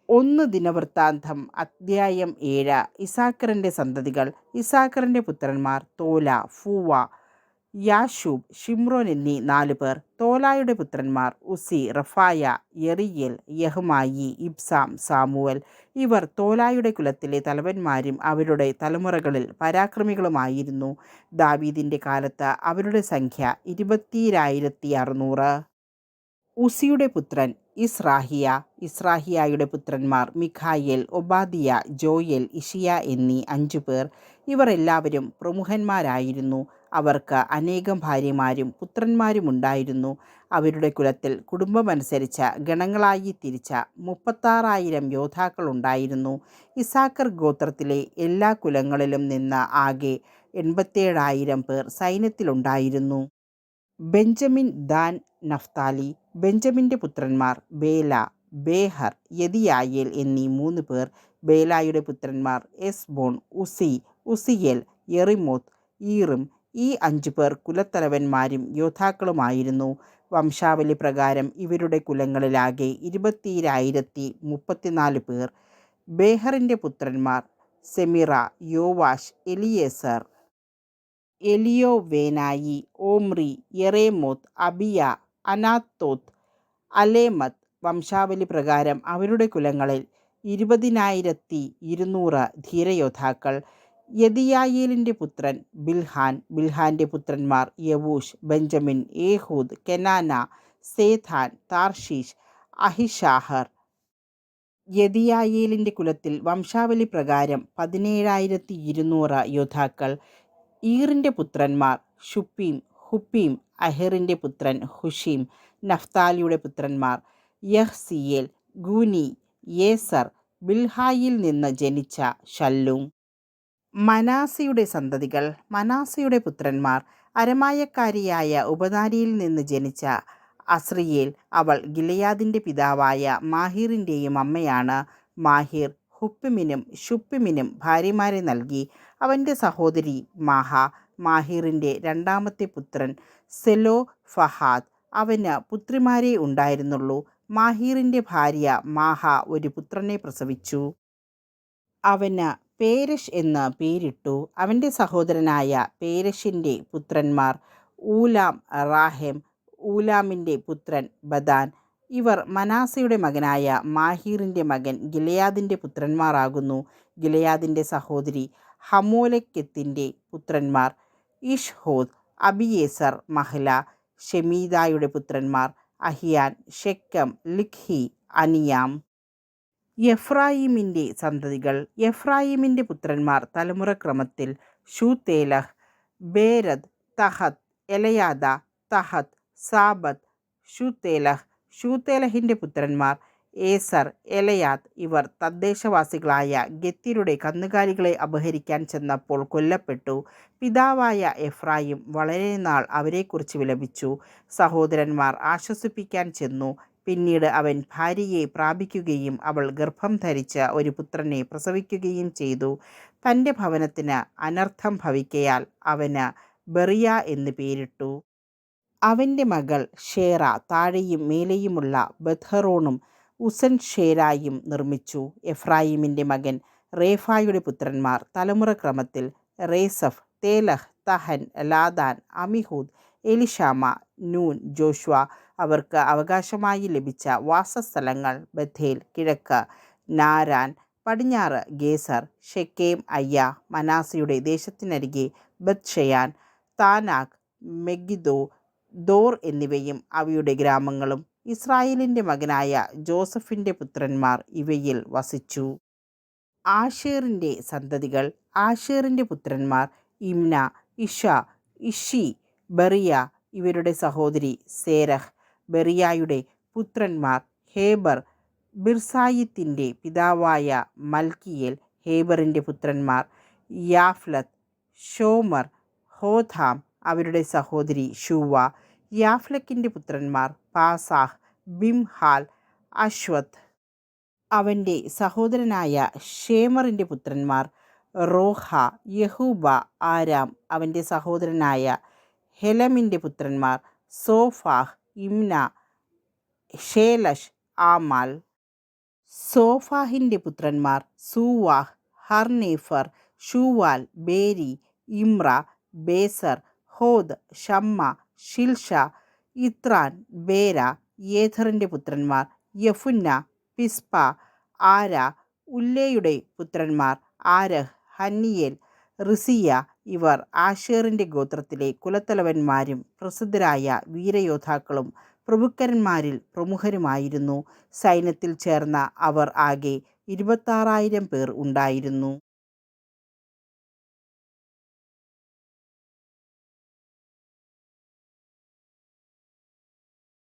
1 ദിനവൃത്താന്തം അദ്ധ്യായം 7. ഇസ്സാഖാറിന്റെ സന്തതികൾ. ഇസ്സാഖാറിന്റെ പുത്രന്മാർ തോല, ഫൂവ, യാശൂബ്, ഷിമ്രോൻ എന്നീ 4 പേർ. തോലായുടെ പുത്രന്മാർ ഉസി, റഫായ, യെറിയേൽ, യഹ്മായി, ഇബ്സാം, സാമുവൽ. ഇവർ തോലായുടെ കുലത്തിലെ തലവന്മാരും അവരുടെ തലമുറകളിൽ പരാക്രമികളുമായിരുന്നു. ദാവീദിന്റെ കാലത്ത് അവരുടെ സംഖ്യ 22,600. ഉസിയുടെ പുത്രൻ ഇസ്രാഹിയ. ഇസ്രാഹിയായുടെ പുത്രന്മാർ മിഖായേൽ, ഒബാദിയ, ജോയേൽ, ഇഷിയ എന്നീ 5 പേർ. ഇവർ എല്ലാവരും പ്രമുഖന്മാരായിരുന്നു. അവർക്ക് അനേകം ഭാര്യമാരും പുത്രന്മാരുമുണ്ടായിരുന്നു. അവരുടെ കുലത്തിൽ കുടുംബമനുസരിച്ച് ഗണങ്ങളായി തിരിച്ച 36,000 യോദ്ധാക്കളുണ്ടായിരുന്നു. ഇസ്സാഖാർ ഗോത്രത്തിലെ എല്ലാ കുലങ്ങളിലും നിന്ന് ആകെ 87,000 പേർ സൈന്യത്തിലുണ്ടായിരുന്നു. Benjamin, Dan, Naphtali. ബെഞ്ചമിൻ്റെ പുത്രന്മാർ ബേല, ബേഹർ, യെദിയായേൽ എന്നീ 3 പേർ. ബേലായുടെ പുത്രന്മാർ എസ്ബോൺ, ഉസി, ഉസിയേൽ, യെറിമോത്ത്, ഈറും. ഈ 5 പേർ കുലത്തലവന്മാരും യോദ്ധാക്കളുമായിരുന്നു. വംശാവലി പ്രകാരം ഇവരുടെ കുലങ്ങളിലാകെ 20,034 പേർ. ബേഹറിൻ്റെ പുത്രന്മാർ സെമിറ, യോവാഷ്, എലിയേസർ, എലിയോവേനായി, ഓമ്രി, യെറേമോത്ത്, അബിയ, അനാത്തോത്ത്, അലേമത്ത്. വംശാവലി പ്രകാരം അവരുടെ കുലങ്ങളിൽ 20,200 ധീരയോദ്ധാക്കൾ. യെദിയായേലിൻ്റെ പുത്രൻ ബിൽഹാൻ. ബിൽഹാൻ്റെ പുത്രന്മാർ യവൂഷ്, ബെഞ്ചമിൻ, ഏഹൂദ്, കെനാന, സേഥാൻ, താർഷീഷ്, അഹിഷാഹർ. യെദിയായേലിൻ്റെ കുലത്തിൽ വംശാവലി പ്രകാരം 17,200 യോദ്ധാക്കൾ. ഈറിൻ്റെ പുത്രന്മാർ ഷുപ്പീം, ഹുപ്പീം. അഹറിൻ്റെ പുത്രൻ ഹുഷീം. നഫ്താലിയുടെ പുത്രന്മാർ യഹ്സിയേൽ, ഗൂനി, യേസർ. ബിൽഹായിൽ നിന്ന് ജനിച്ച ശല്ലൂം. മനാസയുടെ സന്തതികൾ. മനാസയുടെ പുത്രന്മാർ അരമായക്കാരിയായ ഉപനാരിയിൽ നിന്ന് ജനിച്ച അസ്രിയേൽ. അവൾ ഗിലെയാദിൻ്റെ പിതാവായ മാഹീറിൻ്റെയും അമ്മയാണ്. മാഹീർ ഹുപ്പിമിനും ഷുപ്പിമിനും ഭാര്യമാരെ നൽകി. അവൻ്റെ സഹോദരി മാഹ. മാഹീറിൻ്റെ രണ്ടാമത്തെ പുത്രൻ സെലോഫഹാദ്. അവന് പുത്രിമാരേ ഉണ്ടായിരുന്നുള്ളൂ. മാഹീറിൻ്റെ ഭാര്യ മാഹ ഒരു പുത്രനെ പ്രസവിച്ചു. അവന് പേരഷ് എന്ന് പേരിട്ടു. അവൻ്റെ സഹോദരനായ പേരഷിൻ്റെ പുത്രന്മാർ ഊലാം, റാഹെം. ഊലാമിൻ്റെ പുത്രൻ ബദാൻ. ഇവർ മനാസയുടെ മകനായ മാഹീറിൻ്റെ മകൻ ഗിലെയാദിൻ്റെ പുത്രന്മാരാകുന്നു. ഗിലെയാദിൻ്റെ സഹോദരി ഹമോലെക്കെത്തിൻ്റെ പുത്രന്മാർ ഇഷ്ഹോദ്, അബിയേസർ, മഹ്ല. ഷെമീദായുടെ പുത്രന്മാർ അഹിയാൻ, ഷെക്കം, ലിഖ്ഹി, അനിയാം. എഫ്രായിമിൻ്റെ സന്തതികൾ. എഫ്രായിമിൻ്റെ പുത്രന്മാർ തലമുറക്രമത്തിൽ ഷൂതേലഹ്, ബേരദ്, തഹത്ത്, എലയാദ, തഹത്ത്, സാബത്ത്, ഷൂതേലഹ്. ഷൂതേലഹിൻ്റെ പുത്രന്മാർ ഏസർ, എലയാദ്. ഇവർ തദ്ദേശവാസികളായ ഗത്യരുടെ കന്നുകാലികളെ അപഹരിക്കാൻ ചെന്നപ്പോൾ കൊല്ലപ്പെട്ടു. പിതാവായ എഫ്രായിം വളരെ നാൾ അവരെക്കുറിച്ച് വിലപിച്ചു. സഹോദരന്മാർ ആശ്വസിപ്പിക്കാൻ ചെന്നു. പിന്നീട് അവൻ ഭാര്യയെ പ്രാപിക്കുകയും അവൾ ഗർഭം ധരിച്ച് ഒരു പുത്രനെ പ്രസവിക്കുകയും ചെയ്തു. തൻ്റെ ഭവനത്തിന് അനർത്ഥം ഭവിക്കയാൽ അവന് ബെറിയ എന്ന് പേരിട്ടു. അവൻ്റെ മകൾ ഷേറ താഴെയും മേലെയുമുള്ള ബത്ത്ഹറോണും ഉസൻ ഷേരായും നിർമ്മിച്ചു. എഫ്രായിമിൻ്റെ മകൻ റേഫായുടെ പുത്രന്മാർ തലമുറക്രമത്തിൽ റേസഫ്, തേലഹ്, തഹൻ, ലാദാൻ, അമിഹൂദ്, എലിഷാമ, നൂൻ, ജോഷ്വ. അവർക്ക് അവകാശമായി ലഭിച്ച വാസസ്ഥലങ്ങൾ ബഥേൽ, കിഴക്ക് നാരാൻ, പടിഞ്ഞാറ് ഗേസർ, ഷെക്കേം, അയ്യ. മനാസയുടെ ദേശത്തിനരികെ ബത്ത്ഷെയാൻ, താനാക്ക്, മെഗിദ്ദോ, ദോർ എന്നിവയും അവയുടെ ഗ്രാമങ്ങളും. ഇസ്രായേലിൻ്റെ മകനായ ജോസഫിൻ്റെ പുത്രന്മാർ ഇവയിൽ വസിച്ചു. ആശേറിൻ്റെ സന്തതികൾ. ആശേറിൻ്റെ പുത്രന്മാർ ഇമ്ന, ഇഷ, ഇഷി, ബെറിയ. ഇവരുടെ സഹോദരി സേരഹ്. ബെറിയായുടെ പുത്രന്മാർ ഹേബർ, ബിർസായിത്തിൻ്റെ പിതാവായ മൽക്കിയേൽ. ഹേബറിൻ്റെ പുത്രന്മാർ യാഫ്ലത്ത്, ഷോമർ, ഹോഥാം. അവരുടെ സഹോദരി ഷൂവ. യാഫ്ലക്കിൻ്റെ പുത്രന്മാർ പാസാഹ്, ബിംഹാൽ, അശ്വത്ത്. അവൻ്റെ സഹോദരനായ ഷേമറിൻ്റെ പുത്രന്മാർ റോഹ, യഹൂബ, ആരാം. അവൻ്റെ സഹോദരനായ ഹെലമിൻ്റെ പുത്രന്മാർ സോഫാഹ്, ഇമ്ന, ഷേലഷ്, ആമാൽ. സോഫാഹിൻ്റെ പുത്രന്മാർ സൂവാഹ്, ഹർനേഫർ, ഷൂവാൽ, ബേരി, ഇമ്ര, ബേസർ, ഹോദ്, ഷമ്മ, ഷിൽഷ, ഇത്രാൻ, ബേര. യേഥറിൻ്റെ പുത്രന്മാർ യഫുന്ന, പിസ്പ, ആര. ഉല്ലേയുടെ പുത്രന്മാർ ആരഹ്, ഹന്നിയേൽ, റിസിയ. ഇവർ ആശേറിൻ്റെ ഗോത്രത്തിലെ കുലത്തലവന്മാരും പ്രസിദ്ധരായ വീരയോദ്ധാക്കളും പ്രഭുക്കന്മാരിൽ പ്രമുഖരുമായിരുന്നു. സൈന്യത്തിൽ ചേർന്ന അവർ ആകെ 26,000 പേർ ഉണ്ടായിരുന്നു.